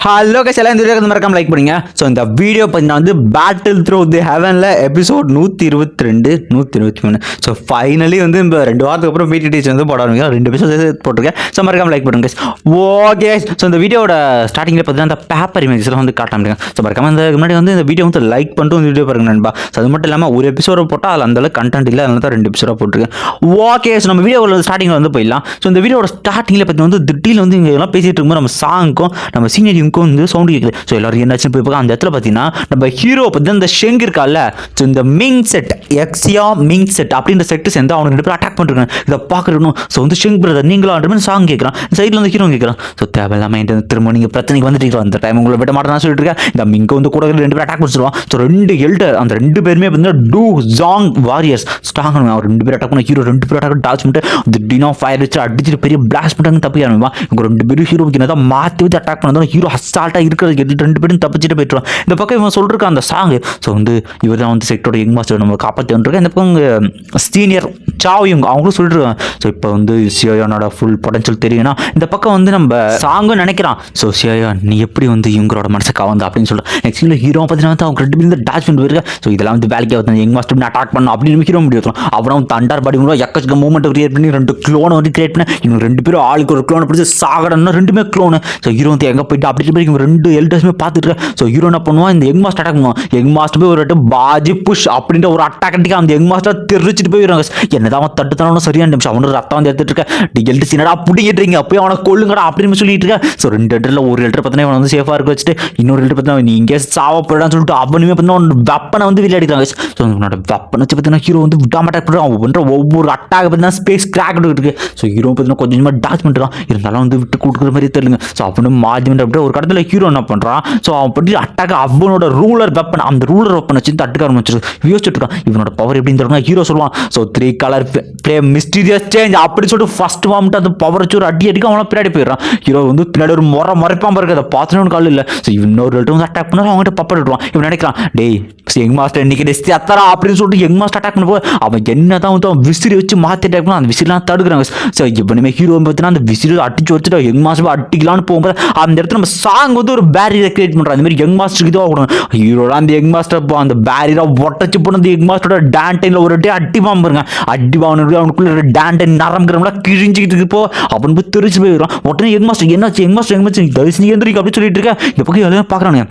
Hello guys, எல்லாம் இந்த video மறக்காம லைக் பண்ணுங்க. ஸோ இந்த வீடியோ பார்த்தீங்கன்னா வந்து பேட்டில் த்ரூ தி ஹெவனில் எபிசோட் 122 123. ஸோ ஃபைனலி வந்து இப்போ 2 வாரத்துக்கு அப்புறம் பிடி டீச்சர் வந்து போட ஆரம்பிக்கும். 2 எபிசோட் போட்டிருக்கேன். ஸோ மறக்காம லைக் பண்ணுங்க கைஸ். ஓகே, ஸோ இந்த வீடியோட ஸ்டார்டிங்கில் பார்த்தீங்கன்னா அந்த பேப்பர் இமேஜஸ்லாம் வந்து காட்ட முடியும். ஸோ மறக்காம இந்த முன்னாடி வந்து இந்த வீடியோ வந்து லைக் பண்ணிட்டு வந்து வீடியோ பாருங்க நண்பா. ஸோ அது மட்டும் இல்லாமல் ஒரு எபிசோட போட்டால் அதில் அந்தளவுக்கு கண்டென்ட் இல்லை, அதனால தான் 2 எபிசோட போட்டிருக்கேன். ஓகே, ஸோ நம்ம வீடியோவில் ஸ்டார்டிங்கில் வந்து போயிடலாம். ஸோ இந்த வீடியோட ஸ்டார்டிங்கில் பார்த்தீங்கன்னா வந்து திடீர்னு வந்து இங்கே எல்லாம் பேசிட்டு இருக்கும்போது நம்ம சாங்க்கும் நம்ம சீனியருக்கும் வந்து சவுண்டு கேட்குது. ஸோ எல்லாரும் என்னாச்சுன்னு போய் பார்க்க அந்த இடத்துல பார்த்தீங்கன்னா நம்ம ஹீரோ பற்றி அந்த ஷெங் இருக்கால, ஸோ இந்த மிங் செட் எக்ஸியா மிங் செட் அப்படின்ற செட்டு சேர்ந்து அவனுக்கு 2 பேர் அட்டாக் பண்ணிருக்காங்க. இதை பார்க்கணும். ஸோ வந்து ஷெங் பிரதர் நீங்களும் சாங் கேட்குறான். சைடில் வந்து ஹீரோ கேட்குறான். ஸோ தேவையில்லாமல் திரும்ப நீங்கள் பிரச்சனைக்கு வந்துட்டு அந்த டைம் உங்களை விட மாட்டேன்னு சொல்லிட்டு இருக்கேன். இந்த மிங்க வந்து கூட 2 பேர் அட்டாக் பண்ணிடுவான். ஸோ 2 எல்டர் அந்த 2 பேருமே பார்த்தீங்கன்னா டூ ஜாங் வாரியர்ஸ் ஸ்ட்ராங் அவர் 2 பேர் அட்டாக் பண்ண ஹீரோ 2 பேர் அட்டாக் டாச் பண்ணிட்டு திடீர்னு ஃபயர் வச்சு அடிச்சுட்டு பெரிய பிளாஸ்ட் பண்ணிட்டு தப்பி ஆரம்பிப்பான். இவங்க 2 பேரும் ஹீரோக்கு என்ன தான் மாற்றி வச்சு அட்டாக் பண்ணதும் ஹீரோ அசால்ட்டாக இருக்கிறது 2 பேரும் தப்பிச்சுட்டு போயிட்டுருவான். இந்த பக்கம் இவன் சொல்லிருக்கான் அந்த சாங். ஸோ வந்து இவர் தான் வந்து செக்டரோட யங் மாஸ்டர் நம்ம காப்பாற்றி வந்துருக்கேன். இந்த பக்கம் சீனியர் சாவியும் அவங்களும் சொல்லிட்டுருக்காங்க. ஸோ இப்போ வந்து சியோனோட ஃபுல் பொட்டன்ஷியல் தெரியும்னா இந்த பக்கம் வந்து நம்ம சாங்கும் நினைக்கிறான். ஸோ சியோயா நீ எப்படி வந்து இவங்களோட மனசை கவர்ந்து அப்படின்னு சொல்லிட்டு நெக்ஸ்ட் ஹீரோ பார்த்தீங்கன்னா அவங்க 2 பேரும் டாச் பண்ணி போயிருக்கேன். ஸோ இதெல்லாம் வந்து வேலைக்கு வந்து யங் மாஸ்டர் அட்டாக் பண்ணணும் அப்படின்னு ஹீரோ முடியும். அப்புறம் வந்து தண்டார் பாடி மூலம் எக்கச்சக்க மூமெண்ட் கிரியேட் பண்ணி 2 க்ளோனை வந்து கிரியேட் பண்ணி இவங்க 2 பேரும் ஆளுக்கு ஒரு க்ளோனை பிடிச்சி சாகடம்னா 2மே க்ளோனு. ஸோ ஹீரோ வந்து எங்கே போயிட்டு அப்படி இவங்க 2 எல்டர்ஸுமே பார்த்துட்டு. ஸோ ஹீரோ என்ன பண்ணுவான், இந்த யங் மாஸ்டர் அட்டாக் பண்ணுவான். யங் மாஸ்டர் போய் ஒரு பாஜி புஷ் அப்படின்ற ஒரு அட்டாக் அடிக்க அந்த யங் மாஸ்டர் தெரிச்சிட்டு போயிடுறாங்க. என்னதான் அவன் தட்டு தானே சரியான நிமிஷம் அவனோட ரத்தம் வந்து எடுத்துட்டு இருக்க எல்டர் சீனடா பிடிக்கிட்டு அப்போ அவனை கொள்ளுங்கடா அப்படின்னு சொல்லிட்டு இருக்க. ஸோ 2 எல்டரில் ஒரு எல்டர் பார்த்தீங்கன்னா அவனை வந்து சேஃபாக இருக்க வச்சுட்டு இன்னொரு எல்டர் பார்த்தீங்கன்னா நீ இங்கே சாவ போயிடான்னு சொல்லிட்டு அவனுமே பார்த்தீங்கன்னா வெப்பனை வந்து விளையாடிக்கிறாங்க. ஸோ அவனோட வெப்பனை வச்சு பார்த்தீங்கன்னா ஹீரோ வந்து விடாம அட்டாக் பண்ணுறான். அவன் பண்ணுற ஒவ்வொரு அட்டாக் பார்த்தீங்கன்னா ஸ்பேஸ் கிராக் இருக்கு. ஸோ ஹீரோ பார்த்தீங்கன்னா கொஞ்சம் கொஞ்சமாக டாச் பண்ணிருக்கான். இருந்தாலும் வந்து விட்டு கொடுக்குற மாதிரி தெரியல. ஸோ அவனு மாஜி அப்படி ஒரு கடத்தில் ஹீரோ என்ன பண்ணுறான். ஸோ அவன் பற்றி அட்டாக் அவனோட ரூலர் வெப்பன் அந்த ரூலர் வெப்பன் வச்சு தட்டுக்க ஆரம்பிச்சு யோசிச்சுட்டு இருக்கான். இவனோட பவர் எப்படின்னு தெரியுமா, ஹீரோ சொல்லுவான். So 3 colour play mysterious change அப்படி சொல்லிட்டு ஃபர்ஸ்ட் வாமிட்டு அந்த பவர் வச்சு ஒரு அடி அடிக்க அவனை பின்னாடி போயிடுறான். ஹீரோ வந்து பின்னாடி ஒரு மறைப்பான் பாருங்க. அதை பார்த்துட்டு கால் இல்லை. ஸோ இன்னொரு வந்து அட்டாக் பண்ணா அவங்ககிட்ட பப்பர் விட்டுருவான். இவன் நினைக்கிறான் டேய் யங் மாஸ்டர் இன்னைக்கு டெஸ்ட் அத்தரா அப்படின்னு சொல்லிட்டு யங் மாஸ்டர் அட்டாக் பண்ண போய் அவன் என்ன தான் வந்து அவன் விசிறி வச்சு மாற்றி அட்டாக் பண்ணா அந்த விசிறிலாம் தடுக்கிறாங்க. ஸோ இவனுமே ஹீரோ பார்த்தீங்கன்னா அந்த விசிறி அடிச்சு வச்சுட்டு யங் மாஸ்டர் அடிக்கலான்னு போகும்போது அந்த இடத்துல நம்ம சாங் வந்து ஒரு பேரியரை கிரியேட் பண்ணுறான். அந்த மாதிரி யங் மாஸ்டருக்கு இதுவாக கொடுங்க. ஹீரோட அந்த யங் மாஸ்டர் அந்த பேரியரை ஒட்டச்சு போன அந்த யங் மாஸ்டரோட டேண்டைனில் ஒரு அடிவான் பாருங்க. அடிவான் அவனுக்குள்ள டேண்டைன் நரம்புகிறவங்களா கிழிஞ்சிக்கிட்டு இருப்போ அவன் போய் தெரிச்சு போயிடுறான். உடனே யங் மாஸ்டர் என்னாச்சு யங் மாஸ்டர் தரிசனி எந்திரிக்கு அப்படின்னு சொல்லிட்டு இருக்கேன். இந்த பக்கம் எல்லாம் பார்க்குறானுங்க.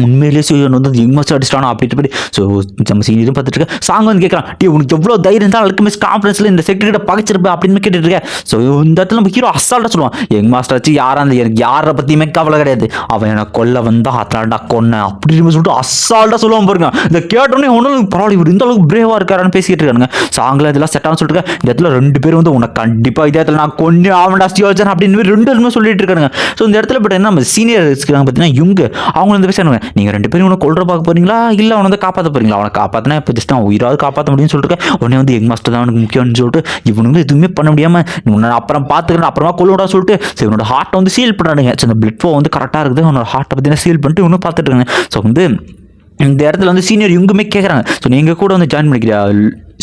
உண்மையிலேயே சியோன் வந்து யங் மாஸ்டர் அடிச்சிட்டானா அப்படின்ட்டு. ஸோ நம்ம சீனியரும் பார்த்துட்டு இருக்கேன். சாங் வந்து கேட்குறான் டே உனக்கு எவ்வளோ தைரியம் தான் அல்கெமிஸ்ட் கான்ஃபரன்ஸில் இந்த செக்ரட்டரி பகைச்சிருப்பேன் அப்படின்னு கேட்டுட்டு இருக்கேன். ஸோ இந்த இடத்துல நம்ம ஹீரோ அசால்ட்டாக சொல்லுவான் யங் மாஸ்டர் வச்சு எனக்கு யாரை பற்றியுமே கவலை கிடையாது, அவன் எனக்கு கொல்ல வந்தா அத்தாண்டா கொன்ன அப்படின்னு சொல்லிட்டு அசால்ட்டாக சொல்லுவான் பாருங்க. இந்த கேட்டோடனே ஒன்றும் பரவாயில்ல இவர் இந்த அளவுக்கு பிரேவாக இருக்காரான்னு பேசிக்கிட்டு இருக்காங்க. சாங்கில் இதெல்லாம் செட்டான்னு சொல்லிட்டு இந்த இடத்துல 2 பேர் வந்து உனக்கு கண்டிப்பாக இதே இடத்துல நான் கொஞ்சம் ஆவண்டா சியோச்சன் அப்படின்னு 2 பேருமே சொல்லிட்டு இருக்காங்க. ஸோ இந்த இடத்துல பட் நம்ம சீனியர் இருக்காங்க பார்த்தீங்கன்னா இவங்க அவங்க வந்து பேசுறாங்க நீங்கள் 2 பேரும் உனக்கு கொல்ற பார்க்க போறீங்களா இல்லை அவனை வந்து காப்பாற்ற போறீங்களா, அவனை காப்பாற்றினா இப்போ ஜஸ்ட் அவன் உயிராவது காப்பாற்ற முடியும்னு சொல்லிட்டு உடனே வந்து யங் மாஸ்டர் தான் அவனுக்கு முக்கியம்னு சொல்லிட்டு இவனுங்க எதுவுமே பண்ண முடியாமல் உன்னை அப்புறம் பார்த்துக்கிறேன் அப்புறமா கொல்லுடா சொல்லிட்டு ஸோ இவனோட ஹார்ட்டை வந்து சீல் பண்ணுறானுங்க. ஸோ இந்த பிளட் ஃப்ளோ வந்து கரெக்டாக இருக்குது. அவனோட ஹார்ட்டை பார்த்தீங்கன்னா சீல் பண்ணிட்டு இவனும் பார்த்துட்டு இருக்காங்க. ஸோ வந்து இந்த இடத்துல வந்து சீனியர் இவங்குமே கேட்குறாங்க ஸோ நீங்கள் கூட வந்து ஜாயின் பண்ணிக்கிறியா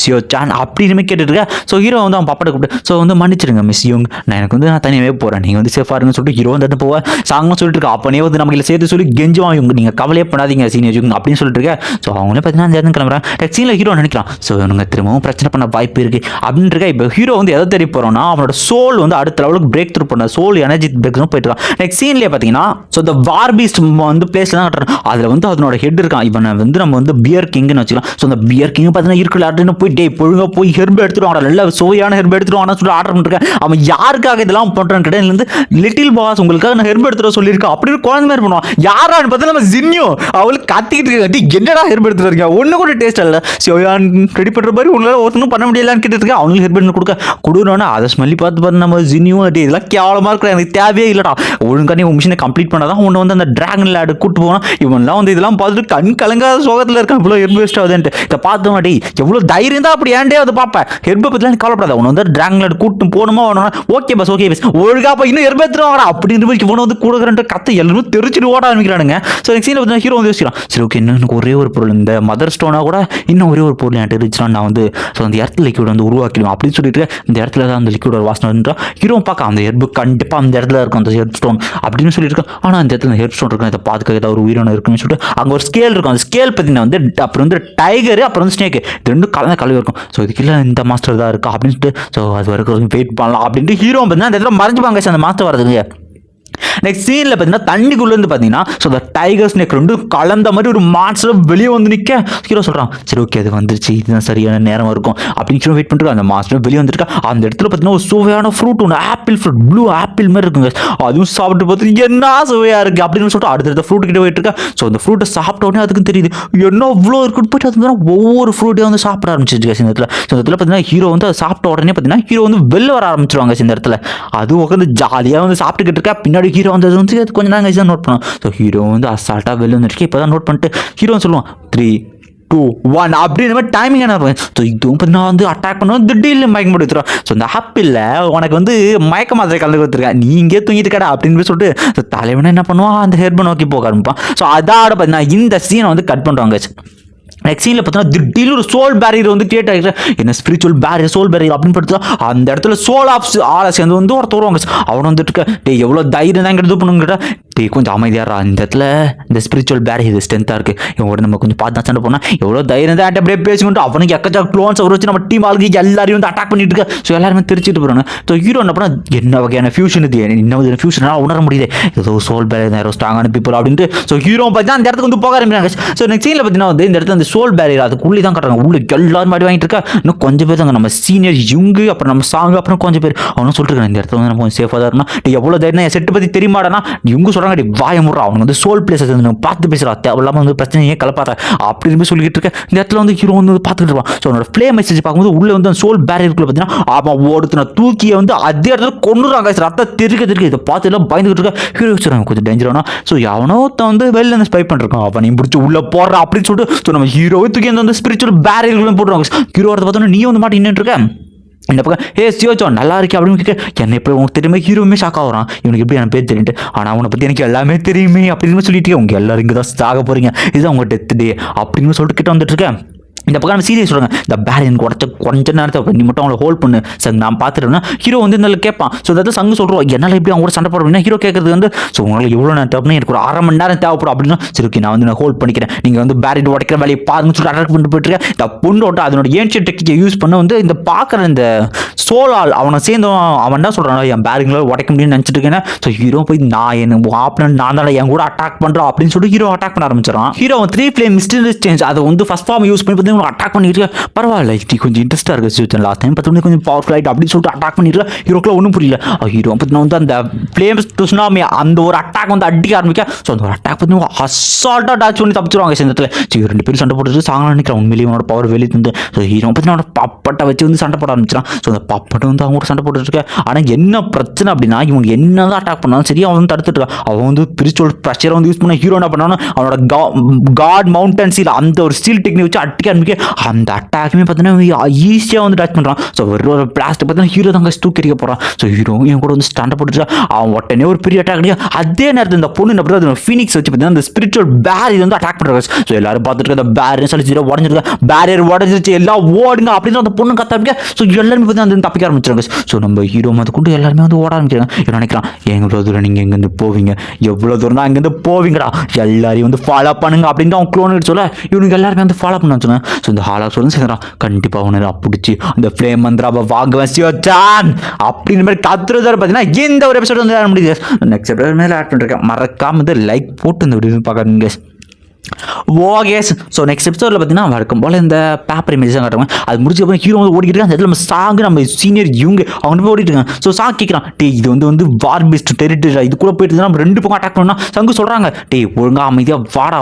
சியோ சான் அப்படின்னு கேட்டுட்டு இருக்கேன். ஸோ ஹீரோ வந்து அவன் பாப்பாட்ட கூப்பிட்டு ஸோ வந்து மன்னிச்சிருங்க மிஸ் யோங் நான் தனியாகவே போகிறேன் நீங்கள் வந்து சேஃபாக இருங்கன்னு சொல்லிட்டு ஹீரோ வந்து போவேன் சாங்லாம் சொல்லிட்டு இருக்கா. அப்பனே வந்து நமக்கு சேர்த்து சொல்லி கெஞ்சுவான் இவங்க நீங்கள் கவலையே பண்ணாதீங்க சீனியர் யோங் அப்படின்னு சொல்லிட்டு இருக்கேன். ஸோ அவங்களே பார்த்தீங்கன்னா அந்த இடத்துல கிளம்புறேன். சீனில் ஹீரோ நினைக்கிறான் ஸோ இவங்க திரும்பவும் பிரச்சனை பண்ண வாய்ப்பு இருக்குது அப்படின்னு இருக்கா. இப்போ ஹீரோ வந்து எதை தெரிய போகிறோன்னா அவனோட சோல் வந்து அடுத்த லெவலுக்கு பிரேக் த்ரூ பண்ண சோல் எனர்ஜி பிரேக் த்ரூ போயிட்டு இருக்கான். நெக்ஸ்ட் சீன்லேயே பார்த்தீங்கன்னா ஸோ இந்த வார்பீஸ்ட் வந்து பிளேஸில் தான் கட்டுறான். அதில் வந்து அதனோட ஹெட் இருக்கான். இவனை வந்து நம்ம வந்து பியர் கிங்னு வச்சுக்கலாம். ஸோ அந்த பியர் கிங் பார்த்தீங்கன்னா இருக்குல்ல அப்படின்னு போய் டே பொழுங்க போய் ஹெர்பு எடுத்துருவாங்க நல்ல சுவையான ஹெர்பு எடுத்துருவாங்க சொல்லி ஆர்டர் பண்ணிருக்கேன். அவன் யாருக்காக இதெல்லாம் பண்றான்னு கிடையாது லிட்டில் பாஸ் உங்களுக்காக நான் ஹெர்பு எடுத்துட சொல்லியிருக்கேன் அப்படின்னு குழந்தை மாதிரி பண்ணுவான். யாரான்னு பார்த்தா நம்ம ஜின்யோ அவளுக்கு கத்திக்கிட்டு இருக்காட்டி என்னடா ஹெர்பு எடுத்துட்டு இருக்கேன் ஒன்று கூட டேஸ்ட் இல்லை சிவயான் ரெடி பண்ணுற மாதிரி உங்களால் ஒருத்தனும் பண்ண முடியலான்னு கேட்டுருக்கேன். அவங்களுக்கு ஹெர்பு கொடுக்கணும்னா அதை ஸ்மெல்லி பார்த்து நம்ம ஜின்யோ இதெல்லாம் கேவலமாக இருக்கிற எனக்கு தேவையே இல்லைடா ஒழுங்கா நீ மிஷினை கம்ப்ளீட் பண்ணாதான் உன்னை வந்து அந்த டிராகன் லேடு கூட்டு போனால் இவன்லாம் வந்து இதெல்லாம் பார்த்துட்டு கண் கலங்காத சோகத்தில் இருக்கான் இவ்வளோ ஹெர்பு வேஸ்ட் ஆகுதுன்ட்டு. இதை பார்த்து மாட்டி எவ்வளோ தைரியம் இருந்தால் அப்படி ஏன்டே வந்து பார்ப்பேன். ஹெர்பை பற்றிலாம் கவலைப்படாத, உன்னை வந்து டிராகன்ல கூட்டு போகணுமா வேணும்னா ஓகே பஸ் ஒழுங்காப்பா இன்னும் ஹெர்பை எடுத்துருவாங்கடா அப்படின்ற மாதிரி இவனை வந்து கொடுக்குறன்ற கத்தை எல்லாரும் தெரிச்சுட்டு ஓட ஆரம்பிக்கிறானுங்க. ஸோ நெக்ஸ்ட் சீனில் பார்த்தீங்கன்னா ஹீரோ வந்து யோசிக்கிறான், சரி ஓகே இன்னும் எனக்கு ஒரே ஒரு பொருள், இந்த மதர் ஸ்டோனா கூட இன்னும் ஒரே ஒரு பொருள் என்கிட்ட இருந்துச்சுன்னா நான் வந்து ஸோ அந்த இடத்துல லிக்விட் வந்து உருவாக்கிடுவேன் அப்படின்னு சொல்லிட்டு இந்த இடத்துல தான் அந்த லிக்விட் வாசனை வந்துட்டா ஹீரோ பார்க்க அந்த ஹெர்பு கண்டிப்பாக அந்த இடத்துல இருக்கும் அந்த ஹெர்ப் ஸ்டோன் அப்படின்னு சொல்லியிருக்கேன். ஆனால் அந்த இடத்துல ஹெர்ப் ஸ்டோன் இருக்கும், இதை பார்த்துக்க ஏதாவது ஒரு உயிரினம் இருக்குன்னு சொல்லிட்டு அங்கே ஒரு ஸ்கேல் இருக்கும். அந்த ஸ்கேல் பார்த்தீங்கன்னா வந்து அப்புறம் வந்து டைகர் அப்புறம் வந்து ஸ்னேக் இது ரெண்டும் கலவி இருக்கும். ஸோ இதுக்குள்ள இந்த மாஸ்டர் தான் இருக்கா அப்படின்னு சொல்லிட்டு ஸோ அது வரைக்கும் வெயிட் பண்ணலாம் அப்படின்ட்டு ஹீரோ பார்த்தீங்கன்னா அந்த இடத்துல மறைஞ்சுப்பாங்க அந்த மாஸ்டர் வரதுங்க. நெக்ஸ்ட் சீனில் பார்த்தீங்கன்னா தண்ணிக்குள்ளேருந்து பார்த்தீங்கன்னா ஸோ அந்த டைகர் ஸ்னேக் ரெண்டும் கலந்த மாதிரி ஒரு மான்ஸ்டர் வெளியே வந்து நிற்க ஹீரோ சொல்கிறான், சரி ஓகே அது வந்துருச்சு, இதுதான் சரியான நேரம் இருக்கும் அப்படின்னு சொல்லி வெயிட் பண்ணிட்டு அந்த மான்ஸ்டர் வெளியே வந்துருக்கா. அந்த இடத்துல பார்த்தீங்கன்னா ஒரு சுவையான ஃப்ரூட் ஒன்று ஆப்பிள் ஃப்ரூட் ப்ளூ ஆப்பிள் மாதிரி இருக்குங்க. அதுவும் சாப்பிட்டு பார்த்து என்ன சுவையாக இருக்குது அப்படின்னு சொல்லிட்டு அடுத்த ஃப்ரூட் கிட்ட போயிட்டு இருக்கா. ஸோ அந்த ஃப்ரூட்டை சாப்பிட்ட உடனே அதுக்கும் தெரியுது என்ன இவ்வளோ இருக்குன்னு போயிட்டு அது ஒவ்வொரு ஃப்ரூட்டையும் வந்து சாப்பிட ஆரம்பிச்சிருச்சு இந்த இடத்துல. ஸோ இந்த இடத்துல பார்த்தீங்கன்னா ஹீரோ வந்து அதை சாப்பிட்ட உடனே பார்த்தீங்கன்னா ஹீரோ வந்து வெளில வர ஆரம்பிச்சிருவாங்க இந்த இடத்துல. அதுவும் உட்காந்து ஜாலியாக வந்து சாப்பிட்டுக்கிட்டு இருக்கா. பின்னாடி ஹீரோ வந்து கொஞ்சம் நாங்கள் தான் நோட் பண்ணோம். ஸோ ஹீரோ வந்து அசால்ட்டாக வெளில வந்துருக்கு. இப்போ தான் நோட் பண்ணிட்டு ஹீரோ சொல்லுவான் 3, 2, 1 அப்படின்ற மாதிரி டைமிங் என்ன இருக்கும். ஸோ இதுவும் நான் வந்து அட்டாக் பண்ணுவோம் திடீர்னு மயக்கம் போட்டு வச்சுருவோம். ஸோ இந்த ஆப்பிளில் உனக்கு வந்து மயக்க மாத்திரை கலந்து கொடுத்துருக்கேன், நீ இங்கே தூங்கிட்டு கடை அப்படின்னு சொல்லிட்டு தலைவனை என்ன பண்ணுவான் அந்த ஹெர்பை நோக்கி போக ஆரம்பிப்பான். ஸோ அதோட பார்த்தீங்கன்னா இந்த சீனை வந்து கட் பண்ணுவாங்க. நெக்ஸ்ட் சீனில் பார்த்தீங்கன்னா திடீர்னு ஒரு சோல் பேரியர் வந்து கிரியேட் ஆகிடுச்சு. என்ன ஸ்பிரிச்சுவல் பேரியர் சோல் பேரியர் அப்படின்னு பார்த்தா அந்த இடத்துல சோல் ஆஃப் ஆளை சேர்ந்து வந்து ஒருத்தர் வருவாங்க. அவன் வந்துட்டு இருக்க எவ்வளோ தைரியம் தான் இது பண்ணுங்கிட்ட கொஞ்சம் அமைதியாரா இந்த இடத்துல இந்த ஸ்பிரிச்சுவல் பேரியர் ஸ்ட்ரென்த்தாக இருக்குது, இவங்க நம்ம கொஞ்சம் பார்த்து சண்டை போனால் எவ்வளோ தைரியம் தான் அப்படியே பேசிக்கிட்டு அவனுக்கு எக்கச்சா க்ளோன்ஸ் அவர் வச்சு நம்ம டீம் ஆளுக்கு எல்லாரையும் வந்து அட்டாக் பண்ணிட்டு இருக்க. ஸோ எல்லாருமே தெரிச்சுட்டு போகிறாங்க. ஸோ ஹீரோ என்ன பண்ணால் என்ன வகையான ஃபியூஷன் இது, என்ன ஃபியூஷனாக உணர முடியுது, ஏதோ சோல் பேரியர் யாரோ ஸ்ட்ராங்கான பீப்புள் அப்படின்ட்டு. ஸோ ஹீரோ பார்த்தீங்கன்னா அந்த இடத்துக்கு வந்து போக ஆரம்பிக்கிறாங்க. ஸோ நெக்ஸ்ட் சீனில் பார்த்தீங்கன்னா வந்து இந்த இடத்துல அந்த சோல் பேரியர் அதுக்குள்ளே தான் கட்டுறாங்க. உள்ள எல்லாரும் மாடி வாங்கிட்டு இருக்கா. இன்னும் கொஞ்சம் பேர் தாங்க நம்ம சீனியர் யுங்கு அப்புறம் நம்ம சாங் அப்புறம் கொஞ்சம் பேர் அவனும் சொல்லிட்டு இந்த இடத்துல வந்து நம்ம கொஞ்சம் சேஃபாக தான் இருக்கணும். எவ்வளோ தைரியம் செட்டு பற்றி தெரியுமாடனா இவங்க சொல்கிறாங்க வாய முடுறா அவனுக்கு வந்து சோல் பிளேஸஸ் வந்து பார்த்து பேசுகிறா தேவையில்லாமல் வந்து பிரச்சனையே கலப்பாத அப்படின்னு சொல்லிட்டு இருக்க. இந்த இடத்துல வந்து ஹீரோ வந்து பார்த்துட்டு இருப்பான். ஸோ அவனோட ஃப்ளே மெசேஜ் பார்க்கும்போது உள்ளே வந்து அந்த சோல் பேரியருக்குள்ள பார்த்தீங்கன்னா அவன் ஒருத்தனை தூக்கியை வந்து அதே இடத்துல கொண்டுறாங்க. ரத்தம் தெருக்கு இதை பார்த்து எல்லாம் பயந்துகிட்டு இருக்க. ஹீரோ வச்சுருக்காங்க கொஞ்சம் டேஞ்சரானா. ஸோ அவனோ வந்து வெளில வந்து ஸ்பை பண்ணிருக்கான் அவனையும் பிடிச்சி உள்ளே போடுறான் அப்படின்னு சொல்லிட்டு ஸோ நம்ம ஹீரோவை தூக்கி அந்த ஸ்பிரிச்சுவல் பேரியர்களும் போடுறாங்க. ஹீரோ வரதை பார்த்தோன்னா நீ வந்து மாட்டி நின்றுட்டு இருக்க. இந்த பக்கம் சியோச்சோ நல்லா இருக்கு அப்படின்னு கேட்க என்ன எப்படி உனக்கு தெரியுமே ஹீரோவுமே ஷாக் ஆகிறான். இவனுக்கு எப்படி எனக்கு பேர் தெரியுட்டு ஆனால் அவனை பற்றி எனக்கு எல்லாமே தெரியுமே அப்படின்னு சொல்லிட்டு உங்க எல்லாரும் இங்கே தான் சாக போகிறீங்க, இதுதான் உங்கள் டெத் டே அப்படின்னு சொல்லிட்டு கிட்ட வந்துட்டு இருக்கேன். இந்த பக்கம் சீரியஸ் சொல்கிறாங்க இந்த பேரியன் உடச்ச கொஞ்ச நேரத்தை நீ மட்டும் அவங்களை ஹோல்ட் பண்ணு சங் நான் பார்த்துட்டேன்னா ஹீரோ வந்து இந்த கேட்பான். ஸோ அதாவது சங்கு சொல்கிறோம் என்னால் எப்படி அவங்க கூட சண்டை போடுறோம்னா ஹீரோ கேட்கறது வந்து ஸோ உங்களுக்கு எவ்வளோ நேரம் தேவைன்னா எனக்கு ஒரு 1/2 மணி நேரம் தேவைப்படும் அப்படின்னா சரி ஓகே நான் வந்து நான் ஹோல்ட் பண்ணிக்கிறேன், நீங்கள் வந்து பேரியன் உடைக்கிற வேலையை பாருங்கன்னு சொல்லிட்டு அட்டாக் பண்ணிட்டு போயிட்டுருக்கேன். இந்த பொண்ணோட்ட அதனோட ஏன்ஷியன் டெக்னிக்கை யூஸ் பண்ண வந்து இந்த பார்க்குற இந்த சோலால் அவனை சேர்ந்து அவன் என்ன சொல்கிறான் என் பேரிங்களை உடைக்க முடியும்னு நினச்சிட்டு இருக்கேன். ஸோ ஹீரோ போய் நான் எனக்கு ஆப்னன் நான் தான் என் கூட அட்டாக் பண்ணுறான் அப்படின்னு சொல்லிட்டு ஹீரோ அட்டாக் பண்ண ஆரம்பிச்சிடறான். ஹீரோ 3 ஃப்ளேம் மிஸ்டீரியஸ் சேஞ்ச் அதை வந்து ஃபஸ்ட் ஃபார்ம் யூஸ் பண்ணி பார்த்தீங்கன்னா அட்டாக் பண்ணிட்டு பரவாயில்ல இது கொஞ்சம் இன்ட்ரெஸ்ட்டாக இருக்குது சிச்சுவேஷன் லாஸ்ட் டைம் பார்த்தோன்னே கொஞ்சம் பவர்ஃபுல் ஆகிட்டு அப்படின்னு சொல்லிட்டு அட்டாக் பண்ணிட்டு ஹீரோக்குலாம் ஒன்றும் புரியல. ஹீரோ பார்த்தீங்கன்னா வந்து அந்த ஃப்ளேம் சுனாமி அந்த ஒரு அட்டாக் வந்து அடிக்க ஆரம்பிக்க. ஸோ அந்த ஒரு அட்டாக் பார்த்தீங்கன்னா அசால்ட்டாக டாச் பண்ணி தப்பிச்சிருவாங்க சேர்ந்தத்தில். ஸோ 2 பேரும் சண்டை போட்டுட்டு சாங்கலாம் நினைக்கிறேன் உண்மையிலேயே அவனோட பவர் வெளியே தந்து. ஸோ ஹீரோ பார்த்தீங்கன்னா பப்பட்டை வச்சு வந்து சண்டை போட ஆரம்பிச்சிடான். ஸோ அந்த பப்பட்டை வந்து அவங்க கூட சண்டை போட்டுருக்க. ஆனால் என்ன பிரச்சனை அப்படின்னா இவங்க என்ன தான் அட்டாக் பண்ணாலும் சரி அவன் வந்து தடுத்துட்டு இருக்கான். அவன் வந்து ஸ்பிரிச்சுவல் ப்ரெஷரை வந்து யூஸ் பண்ண ஹீரோ என்ன பண்ணாலும் அவனோட காட் மவுண்டன் சீல் அந்த ஒரு ஸ்டீல் டெக்னிக் வச்சு அடிக்க ஆரம்பிக்க. அந்த அட்டாக்குமே பார்த்தீங்கன்னா ஈஸியாக வந்து டச் பண்ணுறான். ஸோ ஒரு பிளாஸ்ட் பார்த்தீங்கன்னா ஹீரோ தாங்க தூக்கி அடிக்க போகிறான். ஸோ ஹீரோ என் கூட வந்து ஸ்டாண்டை போட்டுட்டு அவன் உடனே ஒரு பெரிய அட்டாக் அடிக்க. அதே நேரத்தில் இந்த பொண்ணு என்ன பண்ணுறது ஃபீனிக்ஸ் வச்சு பார்த்தீங்கன்னா அந்த ஸ்பிரிச்சுவல் பேரியர் வந்து அட்டாக் பண்ணுறாங்க. ஸோ எல்லாரும் பார்த்துட்டு அந்த பேரியர் சொல்லி உடஞ்சிருக்க பேரியர் உடஞ்சிருச்சு எல்லாம் ஓடுங்க அப்படின்னு அந்த பொண்ணு கத்த. ஸோ எல்லாருமே பார்த்தீங்கன்னா அந்த தப்பிக்க ஆரம்பிச்சிருக்காங்க. ஸோ நம்ம ஹீரோ வந்து கொண்டு எல்லாருமே வந்து ஓட ஆரம்பிக்கிறாங்க. என்ன நினைக்கிறான் எவ்வளோ தூரம் நீங்கள் எங்கேருந்து போவீங்க, எவ்வளோ தூரம் தான் அங்கேருந்து போவீங்கடா, எல்லாரையும் வந்து ஃபாலோ பண்ணுங்க அப்படின்னு அவன் க்ளோன் சொல்ல இவனுக்கு எல்லாருமே வந்து ஃபாலோ பண்ண சொன்னேன். ஸோ இந்த ஹாலாக சொல்லி சேர்ந்துறான் கண்டிப்பாக அவனை பிடிச்சி அந்த ஃப்ளேம் மந்திராவை வாங்குவேன் சியோச்சான் அப்படின்னு மாதிரி கத்துறதாரு பார்த்தீங்கன்னா இந்த ஒரு எபிசோட் வந்து ஆட முடியுது. நெக்ஸ்ட் எபிசோட் மேலே ஆட் பண்ணிருக்கேன். மறக்காம வந்து லைக் போட்டு இந்த வீடியோ பார்க்காதீங்க. ஓகேஸ். ஸோ நெக்ஸ்ட் எபிசோடில் பார்த்தீங்கன்னா வழக்கம் போல் இந்த பேப்பர் இமேஜ் தான் காட்டுவாங்க. அது முடிச்ச அப்புறம் ஹீரோ வந்து ஓடிக்கிட்டு அந்த இடத்துல நம்ம சாங் நம்ம சீனியர் இவங்க அவங்க போய் ஓடிட்டு இருக்காங்க. ஸோ சாங் கேட்குறான் இது வந்து வார் பெஸ்ட் டெரிட்டரி இது கூட போயிட்டு நம்ம 2 பக்கம் அட்டாக் பண்ணோம்னா சங்கு சொல்கிறாங்க ஒழுங்காக அமைதியாக வாடா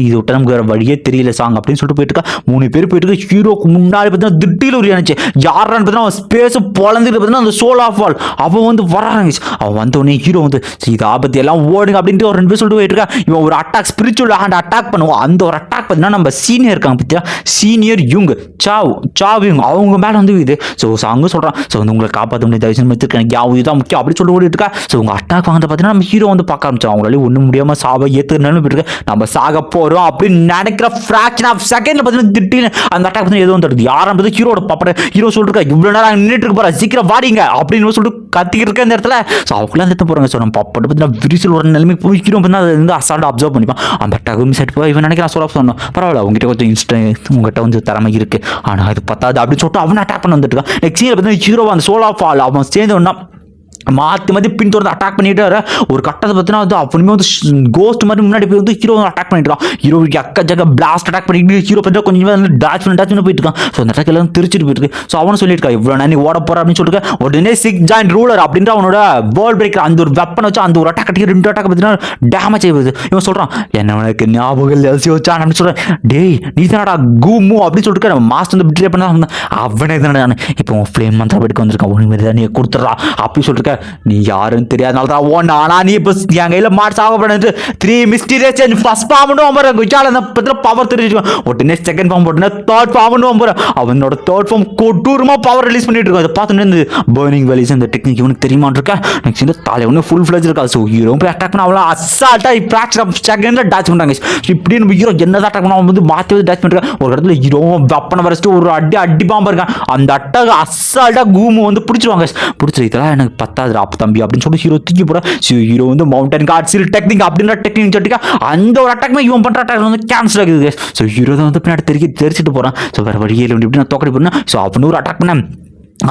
இது விட்டு நமக்கு வேறு வழியே தெரியல சாங் அப்படின்னு சொல்லிட்டு போயிட்டு இருக்கா. 3 பேர் போயிட்டு இருக்க. ஹீரோக்கு முன்னாடி பார்த்தீங்கன்னா திட்டியில் ஒரு அனுச்சு யாரான்னு பார்த்தீங்கன்னா அவன் ஸ்பேஸ் பொழந்துட்டு பார்த்தீங்கன்னா அந்த சோல் ஆஃப் வால் அவன் வந்து வராங்க. அவன் வந்தோடனே ஹீரோ வந்து இது ஆபத்து எல்லாம் ஓடுங்க அப்படின்ட்டு ஒரு 2 பேர் சொல்லிட்டு போயிட்டு இருக்கா. இவன் ஒரு அட்டாக் ஸ்பிரிச்சுவல் ஹேண்ட் அட்டாக் பண்ணுவோம். அந்த ஒரு அட்டாக் பார்த்தீங்கன்னா நம்ம சீனியர் இருக்காங்க பத்தியா, சீனியர் யுங் சாவ் யுங் அவங்க மேலே வந்து இது. ஸோ அங்கே சொல்கிறான், ஸோ வந்து உங்களை காப்பாற்ற முடியாது, தயவுசெய்து வச்சிருக்கேன், எனக்கு யாவும் இதுதான் முக்கியம் அப்படி சொல்லிட்டு ஓடிட்டு இருக்கா. ஸோ உங்கள் அட்டாக் வாங்க பார்த்தீங்கன்னா நம்ம ஹீரோ வந்து பார்க்க ஆரம்பிச்சோம். அவங்களால ஒன்றும் முடியாமல் சாவை ஏற்றுனாலும் போயிட்டு நம்ம சாக போகிறோம் அப்படின்னு நினைக்கிற ஃப்ராக்ஷன் ஆஃப் செகண்டில் பார்த்தீங்கன்னா திடீர்னு அந்த அட்டாக் வந்து எதுவும் தருது. யாரும் ஹீரோட பாப்பா ஹீரோ சொல்லிருக்கா, இவ்வளோ நேரம் நின்றுட்டு இருக்க போகிறா, சீக்கிரம் வாடிங்க அப்படின்னு சொல்லிட்டு கத்திக்கிட்டு இருக்க இந்த இடத்துல. ஸோ அவங்களாம் அந்த இடத்துல போகிறாங்க. ஸோ நம்ம பாப்பா பார்த்தீங்கன்னா விரிசல் ஒரு நிலைமை போய் ஹீரோ பார்த்தீங்கன்னா அதை வந்து அசால்ட்டாக அப்சர்வ் பண்ணிப்பான். அந்த அட்டாக் மிஸ் ஆகிட்டு போய் இவன் நினைக்கிறான் சொல்ல சொன்னோம், பரவாயில்ல உங்ககிட்ட கொஞ்சம் உங்ககிட்ட வந்து திறமை இருக்குது, ஆனால் அது பத்தாது அப்படின்னு சொல்லிட்டு அவனை அட்டாக் பண்ண வந்துட்டு இருக்கான். நெக்ஸ்ட் சீனில் பார்த்தீங்கன்னா ஹீரோ அந்த சோலா ஃபால் அவன் சேர்ந்து ஒன்றா மாற்றி பின் தொடர்ந்து அட்டாக் பண்ணிட்டு ஒரு கட்டத்தை பார்த்தீங்கன்னா வந்து அப்படியுமே வந்து கோஸ்ட் மாதிரி முன்னாடி போய் வந்து ஹீரோ அட்டாக் பண்ணிட்டு இருக்கான். ஹீரோவுக்கு அக்கா ஜக்க பிளாஸ்ட் அட்டாக் பண்ணிட்டு ஹீரோ பார்த்தா கொஞ்சம் வந்து டாச் பண்ணி போயிட்டு இருக்கான். ஸோ அந்த அட்டாக் எல்லாம் திருச்சிட்டு போயிருக்கு. ஸோ அவனும் சொல்லியிருக்கா இவ்வளோ நான் நீ ஓட போற அப்படின்னு சொல்லிட்டு உடனே 6 ஜாயிண்ட் ரூலர் அப்படின்ற அவனோட பால் பிரேக்கர் அந்த ஒரு வெப்பன் வச்சு அந்த ஒரு அட்டாக் அடிக்க 2 அட்டாக் பார்த்தீங்கன்னா டேமேஜ் ஆகிடுது. இவன் சொல்கிறான் என்ன உனக்கு ஞாபகம் யோசிச்சான் அப்படின்னு சொல்கிறேன், டேய் நீ தானடா கூமு அப்படின்னு சொல்லிட்டு நம்ம மாஸ்டர் வந்து பிட்ரே பண்ண அவனே தானே நான் இப்போ ஃப்ளேம் மந்திரம் எடுக்க வந்திருக்கான், உனக்கு மாதிரி தான் நீ கொடுத்துட்றா அப்படின்னு சொல்லிட்டு நீ யாருன்னு தெரியாதனால தான் ஓன். ஆனால் நீ இப்போ என் கையில் மார்ச் ஆகப்படாது 3 மிஸ்டீரியஸ் சேஞ்ச் ஃபர்ஸ்ட் ஃபார்ம்னு வம்புற குஜால அந்த பத்திர பவர் தெரிஞ்சுக்கோ உடனே செகண்ட் ஃபார்ம் போட்டுனா தேர்ட் ஃபார்ம்னு வம்புற அவனோட தேர்ட் ஃபார்ம் கொடூரமாக பவர் ரிலீஸ் பண்ணிட்டு இருக்கோம். அதை பார்த்துட்டு இந்த பர்னிங் வேலிஸ் இந்த டெக்னிக் இவனுக்கு தெரியுமான் இருக்கா. நெக்ஸ்ட் இந்த தலை ஒன்று ஃபுல் ஃப்ளெஜ் இருக்கா. ஸோ ஹீரோ போய் அட்டாக் பண்ண அவ்வளோ அசால்ட்டாக ஃப்ராக்சர் ஆஃப் செகண்டில் டச் பண்ணுறாங்க. இப்படி நம்ம ஹீரோ என்ன அட்டாக் பண்ண அவன் வந்து மாற்றி வந்து டச் பண்ணிருக்கான். ஒரு இடத்துல ஹீரோ வெப்பனை வரைச்சிட்டு ஒரு அடிப்பாம்பா இருக்கான். அந்த அட்டாக் அசால்ட்டாக கூமு வந்து பிடிச்சிருவாங்க. பிடிச்சிரு இதெல்லாம் எனக்கு பத்தாது அப்போ தம்பி அப்படின்னு சொல்லி ஹீரோ தூக்கி போற. ஹீரோ வந்து மவுண்டன் கார்ட்ஸில் டெக்னிக் அப்படின்ற டெக்னிக் சொல்லிட்டு அந்த ஒரு அட்டாக்மே இவன் பண்ற அட்டாக் வந்து கேன்சல் ஆகுது. ஸோ ஹீரோ தான் வந்து பின்னாடி தெரிச்சிட்டு போறான். ஸோ வேற வழியில் எப்படி நான் தோக்கடி போறேன். ஸோ அப்படின்னு ஒரு அட்டாக் பண்ணேன்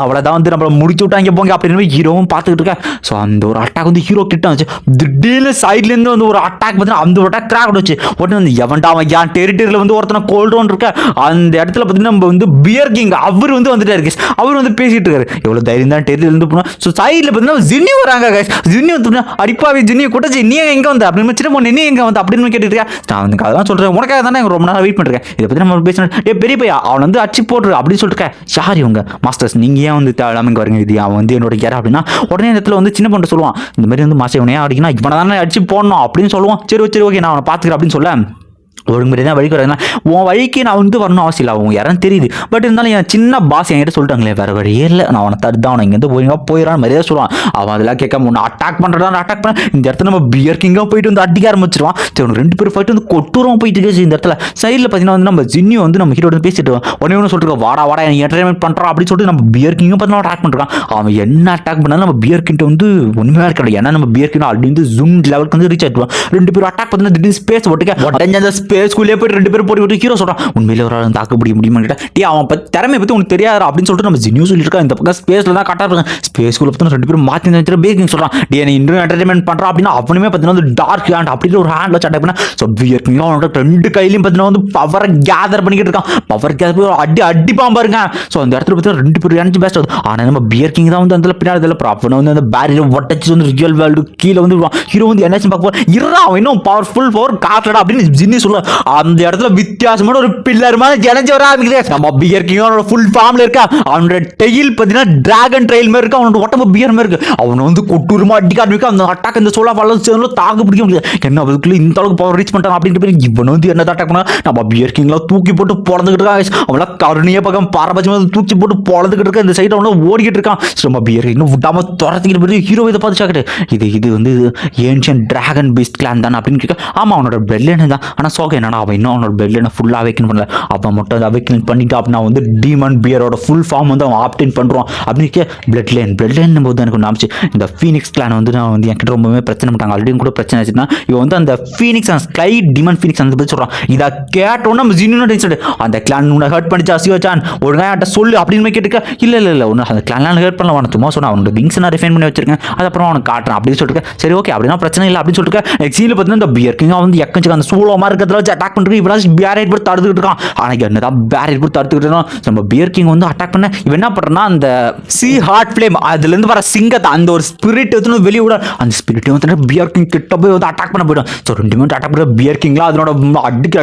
அவ்வளோதான் வந்து நம்மளை முடிச்சு விட்டாங்க போங்க அப்படின்னு ஹீரோவும் பார்த்துக்கிட்டு இருக்கேன். ஸோ அந்த ஒரு அட்டாக் வந்து ஹீரோ கிட்ட வந்துச்சு. திடீர்னு சைட்லேருந்து வந்து ஒரு அட்டாக் பார்த்தீங்கன்னா அந்த ஒரு அட்டாக் கிராக் வச்சு உடனே வந்து எவன்டா அவன் என் டெரிட்டரியில் வந்து ஒருத்தனை கோல்டோன் இருக்க அந்த இடத்துல பார்த்தீங்கன்னா நம்ம வந்து பியர் கிங் அவர் வந்து வந்துட்டு இருக்கு. அவர் வந்து பேசிட்டு இருக்காரு எவ்வளோ தைரியம் தான் டெரிட்டரியிலேருந்து போனோம். ஸோ சைடில் பார்த்தீங்கன்னா ஜின்னி வராங்க. ஜின்னி வந்து அடிப்பாவே ஜின்னியை கூட்டச்சு நீ எங்கே வந்து அப்படின்னு சின்ன பொண்ணு நீ எங்கே வந்து அப்படின்னு கேட்டுட்டு இருக்கேன். நான் வந்து அதெல்லாம் சொல்கிறேன் உனக்காக தானே ரொம்ப நேரம் வெயிட் பண்ணுறேன். இதை பற்றி நம்ம பேசுகிறேன் பெரிய பையா அவன் வந்து அடிச்சு போட்டுரு அப்படின்னு சொல்லிட்டு யார் இவங்க மாஸ்டர்ஸ் நீங்கள் ஏன் வந்து தேவையில்லாமல் இங்கே வரீங்க, இது அவன் வந்து என்னோட கேர் அப்படின்னா உடனே இடத்துல வந்து சின்ன பொண்ணு சொல்லுவான் இந்த மாதிரி வந்து மாசம் இவனையா அடிக்கணும் இவனை தானே அடிச்சு போடணும் அப்படின்னு சொல்லுவான். சரி ஓகே நான் அவனை பார்த்துக்கிறேன் அப்படின்னு சொல்ல ஒழுங்கு தான் வழிக்கு வரேன்னா உன் வழிக்கு நான் வந்து வரணும் அவசியம் இல்லை. அவங்க யாரும் தெரியுது பட் இருந்தாலும் என் சின்ன பாஸ் என்கிட்ட சொல்லிட்டாங்களே வேறு வழியே இல்லை நான் அவனை தடுத்தான் அவனை இங்கேருந்து போயிடறான்னு மாதிரியே சொல்லுவான். அவன் அதெல்லாம் கேட்காம உன்னை அட்டாக் பண்ணுறதா அட்டாக் பண்ண இந்த இடத்துல நம்ம பியர் கிங்காக போயிட்டு வந்து அடிக்க ஆரம்பிச்சிருவான். சரி உனக்கு 2 பேரும் ஃபைட்டு வந்து கொட்டூரமாக போயிட்டு இருக்கு. இந்த இடத்துல சைடில் பார்த்தீங்கன்னா வந்து நம்ம ஜின்னியும் வந்து நம்ம ஹீரோ வந்து பேசிட்டு உடனே ஒன்று சொல்லிட்டு வாடா எனக்கு என்டர்டைன்மெண்ட் பண்ணுறான் அப்படின்னு சொல்லிட்டு நம்ம பியர் கிங்கும் பார்த்தீங்கன்னா அட்டாக் பண்ணுறான். அவன் என்ன அட்டாக் பண்ணாலும் நம்ம பியர் கிட்ட வந்து ஒன்றுமே இருக்காது. ஏன்னா நம்ம பியர் கிங் ஆல்ரெடி வந்து ஜூம் லெவலுக்கு வந்து ரீச் ஆகிடுவான். 2 பேரும் அட்டாக் பார்த்தீங்கன்னா திடீர்னு ஸ்பேஸ் ஒட்டுக்க உடனே அந்த ஸ்பேஸ்க்குள்ளே போயிட்டு 2 பேரும் போட்டு விட்டு ஹீரோ சொல்கிறான் உண்மையிலே ஒரு ஆள் தாக்க முடியுமா கேட்டா அவன் திறமையை பற்றி உனக்கு தெரியாது அப்படின்னு சொல்லிட்டு நம்ம ஜினியூ சொல்லியிருக்கா. இந்த பக்கம் ஸ்பேஸில் தான் கரெக்டாக இருக்காங்க. ஸ்பேஸ்க்குள்ள பார்த்தா 2 பேரும் மாற்றி வச்சுட்டு பேக்கிங் சொல்கிறான் நீ இன்டர்வியூ என்டர்டைன்மெண்ட் பண்ணுறான் அப்படின்னா அவனுமே பார்த்தீங்கன்னா வந்து டார்க் ஹேண்ட் அப்படின்னு ஒரு ஹேண்ட் வச்சு அட்டாக் பண்ணா. ஸோ அவனோட 2 கையிலையும் பார்த்தீங்கன்னா வந்து பவரை கேதர் பண்ணிக்கிட்டு இருக்கான். பவர் கேதர் அடிப்பாம்பா இருக்கான். ஸோ அந்த இடத்துல பார்த்தீங்கன்னா 2 பேரும் எனர்ஜி பெஸ்ட் ஆகுது. ஆனால் நம்ம பியர் கிங் தான் வந்து அந்த பின்னாடி இதில் அவனை வந்து அந்த பேரியர் ஒட்டச்சு வந்து ரியல் வேர்ல்டு கீழே வந்து ஹீரோ வந்து என்ன பார்க்க இருறா அவன் இன்னும் பவர்ஃபுல் பவர் காட்டடா அப்படின்னு ஜின்னி சொல்ல அந்த இடத்துல வித்தியாசமான ஒரு பில்லர் மாதிரி ஜனஞ்சு வர ஆரம்பிக்குது. நம்ம பியர் கிங்கோட ஃபுல் ஃபார்ம்ல இருக்கா. அவனோட டெயில் பார்த்தீங்கன்னா டிராகன் ட்ரெயில் மாதிரி இருக்கு. அவனோட உடம்பு பியர் மாதிரி இருக்கு. அவனை வந்து கொட்டூரமா அடிக்க ஆரம்பிக்க அந்த அட்டாக் இந்த சோலா ஃபால் சேர்ந்து தாக்கு பிடிக்க முடியாது. என்ன அதுக்குள்ள இந்த அளவுக்கு பவர் ரீச் பண்ணிட்டான் அப்படின்ட்டு பேர் இவன் வந்து என்ன அட்டாக் பண்ணா நம்ம பியர் கிங்லாம் தூக்கி போட்டு பொழந்துக்கிட்டு இருக்காங்க. அவெல்லாம் கருணைய பக்கம் பாரபட்சமாக தூக்கி போட்டு பொழந்துக்கிட்டு இருக்க இந்த சைடு அவனை ஓடிக்கிட்டு இருக்கான். நம்ம பியர் இன்னும் விடாம துரத்திக்கிட்டு போய் ஹீரோ இதை பார்த்து சாக்கிட்டு இது வந்து ஏன்ஷியன் டிராகன் பீஸ்ட் கிளான் தானே அப்படின்னு கேட்க ஆமா அவனோட பிளட்லைன் தான். ஆனால் சோக என்னன்னா அவன் இன்னும் அவனோட பிளட்லைனை ஃபுல்லாக அவைக்கன் பண்ணல. அவன் மட்டும் அதை அவைக்கன் பண்ணிட்டு அப்படின்னா வந்து டீமன் பியரோட ஃபுல் ஃபார்ம் வந்து அவன் ஆப்டேன் பண்ணுறான் அப்படின்னு பிளட் லைன் போது எனக்கு ஒன்று ஆச்சு. இந்த ஃபீனிக்ஸ் கிளான் வந்து நான் வந்து என்கிட்ட ரொம்பவே பிரச்சனை பண்ணிட்டாங்க. ஆல்ரெடி கூட பிரச்சனை ஆச்சுன்னா இவன் வந்து அந்த ஃபீனிக்ஸ் அந்த ஸ்கை டிமன் ஃபீனிக்ஸ் அந்த பற்றி சொல்கிறான். இதை கேட்டோன்னு நம்ம ஜின்னு டென்ஷன் அந்த கிளான் உன்னை ஹர்ட் பண்ணிச்சா சிவச்சான் ஒழுங்காக என்கிட்ட சொல்லு அப்படின்னு கேட்டுக்க இல்லை ஒன்று அந்த கிளான்லாம் ஹர்ட் பண்ணல அவனை சும்மா சொன்னால் அவனோட விங்ஸ் நான் ரிஃபைன் பண்ணி வச்சிருக்கேன் அது அப்புறம் அவனுக்கு காட்டுறேன் அப்படின்னு சொல்லிட்டு சரி ஓகே அப்படின்னா பிரச்சனை இல்லை அப்படின்னு சொல்லிட்டு நெக்ஸ்ட் சீனில் பார்த்தீங்கன்னா இந்த பியர் கிங் வந்து எக்கச்சுக்கு அந்த சூழமாக இருக்கிறதுல வச்சு அட்டாக் பண்ணுறது இவன் பேரேட் போட்டு தடுத்துக்கிட்டு இருக்கான். ஆனால் என்னதான் பேரேட் போட்டு தடுத்துக்கிட்டு நம்ம பியர் கிங் வந்து அட்டாக் பண்ண இவன் என்ன பண்ணுறான்னா அந்த சி ஹார்ட் ஃப்ளேம் அதுலேருந்து வர சிங்கத்தை அந்த ஒரு ஸ்பிரிட் வந்து வெளியே விட அந்த ஸ்பிரிட் வந்து பியர் கிங் கிட்ட போய் வந்து அட்டாக் பண்ண போயிடும். ஸோ 2 மினிட் அட்டாக் பண்ண பியர் கிங்லாம் அதனோட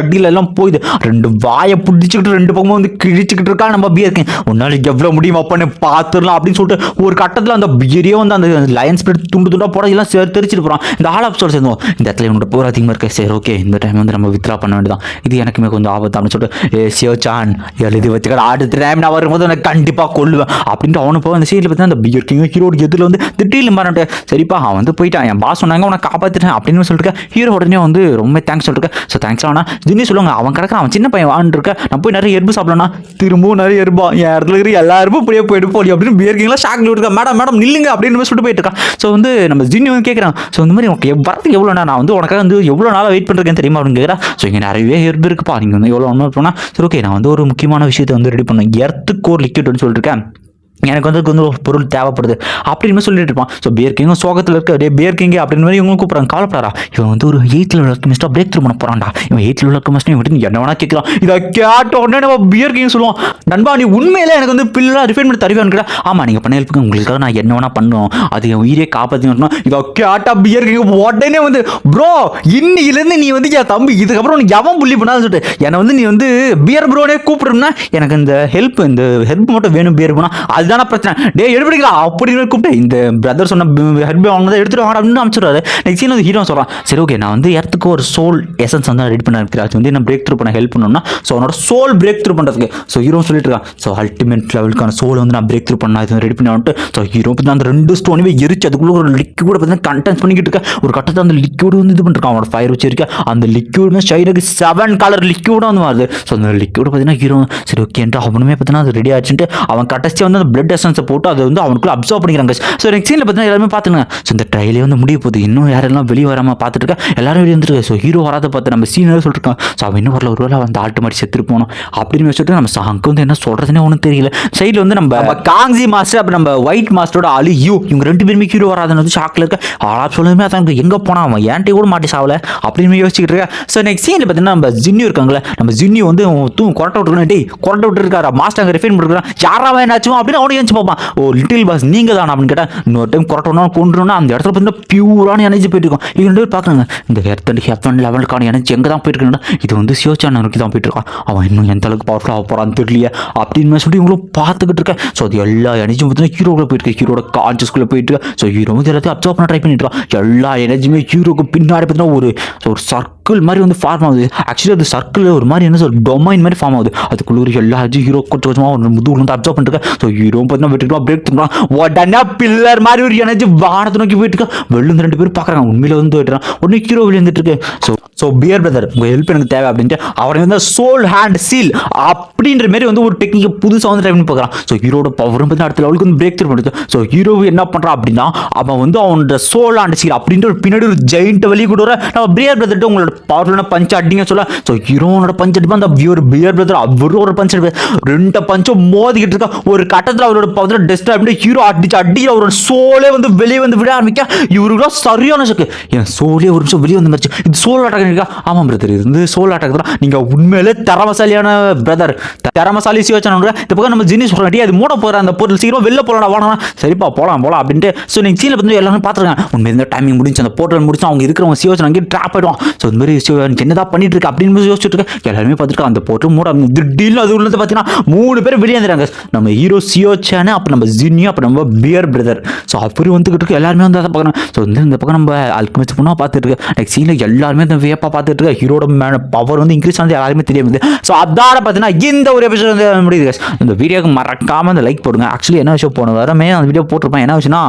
அடியில் எல்லாம் போயிடுது. 2 வாயை பிடிச்சிக்கிட்டு 2 பக்கமும் வந்து கிழிச்சிக்கிட்டு இருக்கா நம்ம பியர் கிங். உன்னால எவ்வளோ முடியும் அப்பன்னு பார்த்துடலாம் அப்படின்னு சொல்லிட்டு ஒரு கட்டத்தில் அந்த பியரையே வந்து அந்த லயன் ஸ்பிரிட் துண்டு போட எல்லாம் தெரிச்சிட்டு போகிறான். இந்த ஆல் ஆஃப் சோர்ஸ் இந்த இடத்துல இவனோட போர் அதிகமாக இருக்கு. சரி ஓகே இந்த டைம் வந்து நம்ம வித்ரா பண்ண வேண்டியதான். இது எனக்குமே கொஞ்சம் ஆபத்து அப்படின்னு சொல்லிட்டு சியோசான் எழுதி வச்சுக்கடா, அடுத்த டைம் நான் வரும்போது எனக்கு கண்டிப்பாக கொள்ளுவேன் அப்படின்ட்டு அவனு போய் அந்த சீனில் பார்த்தீங்கன்னா அந்த பியர் கிங் ஹீரோட எதில் வந்து திட்டியில் மாறேன். சரிப்பா அவன் வந்து போயிட்டான், என் பாஸ் சொன்னாங்க உனக்கு காப்பாற்றிட்டேன் அப்படின்னு சொல்லிட்டு ஹீரோ உடனே வந்து ரொம்ப தேங்க்ஸ் சொல்லிருக்கேன். ஸோ தேங்க்ஸ் ஆனால் ஜின்னி சொல்லுவாங்க அவன் கிடக்க அவன் சின்ன பையன் வாழ்ந்துருக்க, நான் போய் நிறைய எறும்பு சாப்பிடலாம், திரும்பவும் நிறைய எறும்பா என் இடத்துல இருக்கிற எல்லா எறும்பும் இப்படியே போயிட்டு போலி அப்படின்னு பியர் கிங்லாம் ஷாக்ல இருக்கா. மேடம் நில்லுங்க அப்படின்னு சொல்லிட்டு போயிட்டு இருக்கான். ஸோ வந்து நம்ம ஜின்னி வந்து கேட்குறான், ஸோ இந்த மாதிரி உனக்கு வரத்துக்கு எவ்வளோ நான் வந்து உனக்காக வந்து எவ்வளோ நாளாக வெயிட் பண்ணுறேன்னு தெரியுமா அப்படின்னு கேட்குறா. ஸோ இங்கே நிறையவே எறும்பு இருக்குப்பா, நீங்கள் வந்து எவ்வளோ ஒன்று போனால் சரி ஓகே நான் வந்து ஒரு முக்கியமான விஷயத்தை வந்து ரெடி பண்ணேன், எர்த்துக்கு ஒரு லிக்விட்னு சொல்லியிருக்கேன், எனக்கு வந்து ஒரு பொருள் தேவைப்படுது அப்படின்னு சொல்லிட்டு இருப்பான். ஸோ பியர் கிங்கும் சோகத்தில் இருக்க டே பியர் கிங் அப்படின்னு மாதிரி இவங்க கூப்பிட்றாங்க. கவலைப்படாரா இவன் வந்து ஒரு 8th லெவல் அல்கெமிஸ்டாக பிரேக் த்ரூ பண்ண போகிறான்டா, இவன் 8th லெவல் அல்கெமிஸ்ட்டையும் விட்டு என்ன வேணா கேட்கலாம். இதை கேட்ட உடனே நம்ம பியர் கிங் சொல்லுவான், நண்பா நீ உண்மையிலே எனக்கு வந்து பில்லாக ரிஃபைன் பண்ணி தருவான்னு கேட்டா, ஆமாம் நீங்கள் பண்ண ஹெல்ப்புக்கு உங்களுக்காக நான் என்ன வேணா பண்ணுவோம், அது என் உயிரே காப்பாற்றினா. இதை கேட்டா பியர் கிங் உடனே வந்து ப்ரோ இன்னிலேருந்து நீ வந்து என் தம்பி இதுக்கப்புறம் உனக்கு எவன் புள்ளி பண்ணாலும் சொல்லிட்டு என்னை வந்து நீ வந்து பியர் ப்ரோனே கூப்பிடுறா, எனக்கு இந்த ஹெல்ப் மட்டும் வேணும் பியர் போனா அதுதான பிரச்சனை எடுப்பிடிக்கலாம் அப்படின்னு கூப்பிட்டு இந்த பிரதர் சொன்ன ஹெல்ப் வாங்கினதை எடுத்துட்டு வாங்க அப்படின்னு அமைச்சிடுறாரு. நெக்ஸ்ட் சீன் வந்து ஹீரோ சொல்கிறான், சரி ஓகே நான் வந்து இடத்துக்கு ஒரு சோல் எசன்ஸ் வந்து ரெடி பண்ண இருக்கிறேன், அது வந்து என்ன பிரேக் த்ரூ பண்ண ஹெல்ப் பண்ணணும்னா ஸோ அவனோட சோல் பிரேக் த்ரூ பண்ணுறதுக்கு. ஸோ ஹீரோ சொல்லிட்டு இருக்கான், ஸோ அல்டிமேட் லெவலுக்கான சோல் வந்து நான் பிரேக் த்ரூ பண்ண இது ரெடி பண்ணி வந்துட்டு ஸோ ஹீரோ பற்றி அந்த 2 ஸ்டோனுமே எரிச்சு அதுக்குள்ள ஒரு லிக்விட் பார்த்தீங்கன்னா கண்டென்ஸ் பண்ணிக்கிட்டு இருக்கேன். ஒரு கட்டத்தை அந்த லிக்விட் வந்து இது பண்ணிருக்கான், அவனோட ஃபயர் வச்சிருக்கேன், அந்த லிக்விடுமே ஷைனுக்கு 7 கலர் லிக்விடும் வந்து வருது. ஸோ அந்த லிக்விட் பார்த்தீங்கன்னா ஹீரோ சரி ஓகேன்ட்டு அவனுமே பார்த்தீங்கன்னா அது ரெடி ஆச்சுட்டு அவன் கடைசியாக வந்து அந்த பிளட் எசன்ஸை போட்டு அதை வந்து அவனுக்குள்ள அப்சர்வ் பண்ணிக்கிறாங்க. ஸோ நெக்ஸ்ட் சீனில் பார்த்தீங்கன்னா எல்லாருமே பார்த்துங்க. ஸோ இந்த ட்ரையலே வந்து முடிய போகுது, இன்னும் யாரெல்லாம் வெளியே வராமல் பார்த்துட்டு இருக்கா, எல்லாரும் வெளியே வந்துருக்கு. ஸோ ஹீரோ வராத பார்த்து நம்ம சீனியர் சொல்லிருக்கான், ஸோ அவன் இன்னும் வரல, ஒரு வேளை வந்து ஆல்ட்டு மாதிரி செத்துட்டு போனோம் அப்படின்னு வச்சுட்டு நம்ம அங்கே வந்து என்ன சொல்கிறதுனே ஒன்றும் தெரியல. சைடில் வந்து நம்ம காங்ஸி மாஸ்டர் அப்புறம் நம்ம ஒயிட் மாஸ்டரோட ஆளு இவங்க 2 பேருமே ஹீரோ வராதுன்னு வந்து ஷாக்கில் இருக்க. ஆளா சொல்லுமே அதான் எங்கே போனா அவன் ஏன்ட்டே கூட மாட்டி சாவல அப்படின்னு யோசிச்சுட்டு இருக்கா. ஸோ நெக்ஸ்ட் சீனில் பார்த்தீங்கன்னா நம்ம ஜின்னி இருக்காங்களே, நம்ம ஜின்னி வந்து கொரட்டை விட்டுருக்கணும், டேய் கொரட்டை விட்டுருக்காரா மாஸ்டர் அங்கே ரிஃபைன் பண்ணிருக்கான், யாராவது என்னாச்சும் அப்படின்னு அவனுக்கு எழுந்து பார்ப்பான். ஓ லிட்டில் பாஸ் நீங்கள் தான் அப்படின்னு கேட்டால் இன்னொரு டைம் கொரட்டணும் கொண்டுனா அந்த இடத்துல பார்த்தீங்கன்னா பியூரான எனர்ஜி போயிட்டு இருக்கும். இவங்க 2 பேர் பார்க்குறாங்க, இந்த எர்த் ஹெவன் லெவலுக்கான எனர்ஜி எங்கே தான் போயிருக்குன்னா இது வந்து சியோசானுக்கு தான் போயிட்டு இருக்கான், அவன் இன்னும் எந்த அளவுக்கு பவர்ஃபுல்லாக போகிறான்னு தெரியலையே அப்படின்னு சொல்லிட்டு இவங்களும் பார்த்துக்கிட்டு இருக்கேன். ஸோ அது எல்லா எனர்ஜியும் பார்த்தீங்கன்னா ஹீரோக்குள்ள போயிட்டு ஹீரோட கான்சியஸ்குள்ளே போயிட்டு இருக்கு. ஸோ ஹீரோ வந்து எல்லாத்தையும் அப்சர்வ் பண்ண ட்ரை பண்ணிட்டு இருக்கான். எல்லா எனர்ஜியுமே ஹீரோக்கு பின்னாடி பார்த்தீங்கன்னா ஒரு சர்க்கிள் மாதிரி வந்து ஃபார்ம் ஆகுது. ஆக்சுவலி அது சர்க்கிள் ஒரு மாதிரி என்ன ஒரு டொமைன் மாதிரி ஃபார்ம் ஆகுது. அதுக்குள்ள ஒரு எல்லா ஹீரோ கொஞ்சம் கொஞ்சமாக ஒரு முதுகுல வந்து அப்சர்வ் பண்ணிட்டு இருக்கேன். ஸோ ஹீரோ பார்த்தீங்கன்னா வெட்டிட்டு பிரேக் பண்ணுறான், உடனே பில்லர் மாதிரி ஒரு எனர்ஜி வானத்தை நோக்கி போயிட்டு இருக்கா. வெளில 2 பேர் பார்க்குறாங்க, உண்மையில வந்து போயிட்டுறான். உடனே ஹீரோ வெளியே வந்துட்டு இருக்கு. ஸோ பியர் பிரதர் உங்கள் ஹெல்ப் எனக்கு தேவை அப்படின்ட்டு அவரை வந்து சோல் ஹேண்ட் சீல் அப்படின்ற மாதிரி வந்து ஒரு டெக்னிக்கை புதுசாக வந்து ட்ரை பண்ணி பார்க்குறான். ஸோ ஹீரோட பவரும் பார்த்து அடுத்த லெவலுக்கு வந்து பிரேக் த்ரூ பண்ணுது. ஸோ ஹீரோ என்ன பண்ணுறான் அப்படின்னா அவன் வந்து அவனோட சோல் ஹேண்ட் சீல் அப்படின்ற ஒரு பின்னாடி ஒரு ஜெயிண்ட் வெளியே கூட வர நம்ம பியர் பிரதர்கிட்ட உங்களோட பவர்ஃபுல்லான பஞ்ச் அடிங்க சொல்ல. ஸோ ஹீரோனோட பஞ்ச் அடிப்பா அந்த பியர் பிரதர் அவரும் ஒரு பஞ்ச் அடிப்பார். 2 பஞ்சும் மோதிக்கிட்டு இருக்கா. ஒரு கட்டத்தில் அவரோட பவர் டெஸ்ட் அப்படின்னு ஹீரோ அடிச்சு அவரோட சோலே வந்து வெளியே வந்து விட ஆரம்பிக்க. இவருக்குலாம் சரியான சக்கு, என் சோலே ஒரு நிமிஷம் வெளியே வந்து மறைச்சு இது சோல் அட்டாக். ஆமாம் பிரதர் இது வந்து சோல் அட்டாக் தான், நீங்கள் உண்மையிலே திறமசாலியான பிரதர், திறமசாலி சிவச்சான இந்த பக்கம் நம்ம ஜினி சொல்கிறேன், அது மூட போகிற அந்த பொருள் சீக்கிரம் வெளில போகலாம் வாடா சரிப்பா போகலாம் அப்படின்ட்டு. ஸோ நீங்கள் சீனில் வந்து எல்லாரும் பார்த்துருக்காங்க, உண்மை இந்த டைமிங் முடிஞ்சு அந்த போர்ட்டல் முடிச்சு அவங்க இருக்கிறவங்க சிவச்சன் அங்கேயே ட்ராப் ஆகிடும். ஸோ இந்த மாதிரி சிவன் என்னதான் பண்ணிட்டு இருக்கு அப்படின்னு யோசிச்சுட்டு இருக்க எல்லாருமே பார்த்துருக்காங்க. அந்த போர்ட்டல் மூட திடீர்னு அது உள்ள பார்த்தீங்கன்னா 3 பேர் வெளியே வந்துடுறாங்க. நம்ம ஹீரோ சியோச்சானு, அப்புறம் நம்ம ஜினியோ, அப்புறம் நம்ம பியர் பிரதர். ஸோ அப்படி வந்துகிட்டு இருக்கு, எல்லாருமே வந்து அதை பார்க்குறோம். ஸோ இந்த பக்கம் நம்ம அல்கெமிஸ்ட் பொண்ணாக பார்த்துட்டு இருக்கு. நெக்ஸ்ட் சீனில் எல்லாருமே அந்த வேப்பா பார்த்துட்டு இருக்க. ஹீரோட பவர் வந்து இன்க்ரீஸ் ஆனது எல்லாருமே தெரியாது. ஸோ அதான பார்த்தீங்கன்னா இந்த ஒரு எபிசோட் வந்து முடியுது. இந்த வீடியோக்கு மறக்காமல் அந்த லைக் போடுங்க. ஆக்சுவலி என்ன விஷயம் போன வரமே அந்த வீடியோ போட்டிருப்பேன். என்ன விஷயம்னா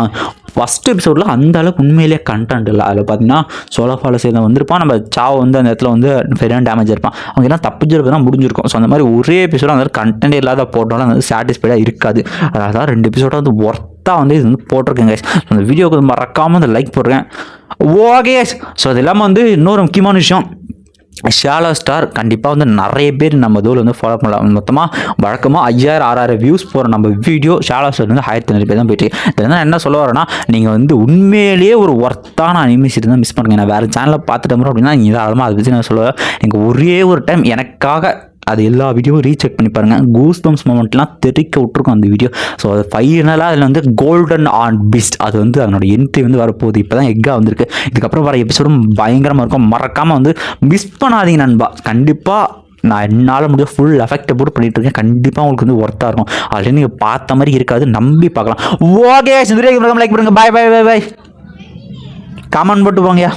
ஃபஸ்ட் எபிசோடில் அந்த அளவுக்கு உண்மையிலே கண்டென்ட் இல்லை. அதில் பார்த்தீங்கன்னா சோலோஃபால சேர்ந்து வந்திருப்பான், நம்ம சாவ வந்து அந்த இடத்துல வந்து பெரிய டேமேஜ் இருப்பான், அவங்க எல்லாம் தப்பிச்சிருக்கதான் முடிஞ்சிருக்கும். ஸோ அந்த மாதிரி ஒரே எபிசோட அந்த கண்டென்ட் இல்லாத போட்டாலும் அது சாட்டிஸ்ஃபைடாக இருக்காது. அதான் 2 எபிசோட வந்து ஒர்த்தாக வந்து இது வந்து போட்டிருக்கேங்க. அந்த வீடியோக்கு மறக்காமல் அந்த லைக் போடுறேன். ஓகே. ஸோ அது இல்லாமல் வந்து இன்னொரு முக்கியமான விஷயம், ஷாலோ ஸ்டார் கண்டிப்பாக வந்து நிறைய பேர் நம்ம தூள் வந்து ஃபாலோ பண்ணலாம். மொத்தமாக வழக்கமாக 5000-6000 வியூஸ் போகிற நம்ம வீடியோ ஷாலோ ஸ்டார் வந்து 1500 பேர் தான் போயிட்டு. இதில் தான் என்ன சொல்ல வரேன்னா, நீங்கள் வந்து உண்மையிலேயே ஒரு ஒர்த்தான அனிமேஷன் தான் மிஸ் பண்ணுங்க. நான் வேறு சேனலில் பார்த்துட்டோம் அப்படின்னா நீங்கள் தாராளமாக அதை பற்றி நான் சொல்லுவேன். நீங்கள் ஒரே ஒரு டைம் எனக்காக அது எல்லா வீடியோவும் ரீசெக் பண்ணி பாருங்கள். கூஸ் பம்ப்ஸ் மொமெண்ட்லாம் தெரிக்க விட்ருக்கும் அந்த வீடியோ. ஸோ அது ஃபைனலாக அதில் வந்து கோல்டன் ஆன் பீஸ்ட் அது வந்து அதனோட என்ட்ரி வந்து வரப்போகுது. இப்போ தான் எக்காக வந்திருக்கு. இதுக்கப்புறம் வர எபிசோடும் பயங்கரமாக இருக்கும். மறக்காமல் வந்து மிஸ் பண்ணாதீங்க நண்பா. கண்டிப்பாக நான் என்னால் முடியும் ஃபுல் எஃபெக்டை போட்டு பண்ணிட்டு இருக்கேன். கண்டிப்பாக உங்களுக்கு வந்து ஒர்த்தாக இருக்கும். அதில் நீங்கள் பார்த்த மாதிரி இருக்காது, நம்பி பார்க்கலாம். ஓகே லைக் பண்ணுங்கள். பாய் பாய் பாய் பாய். கமெண்ட் போட்டு போங்கயா.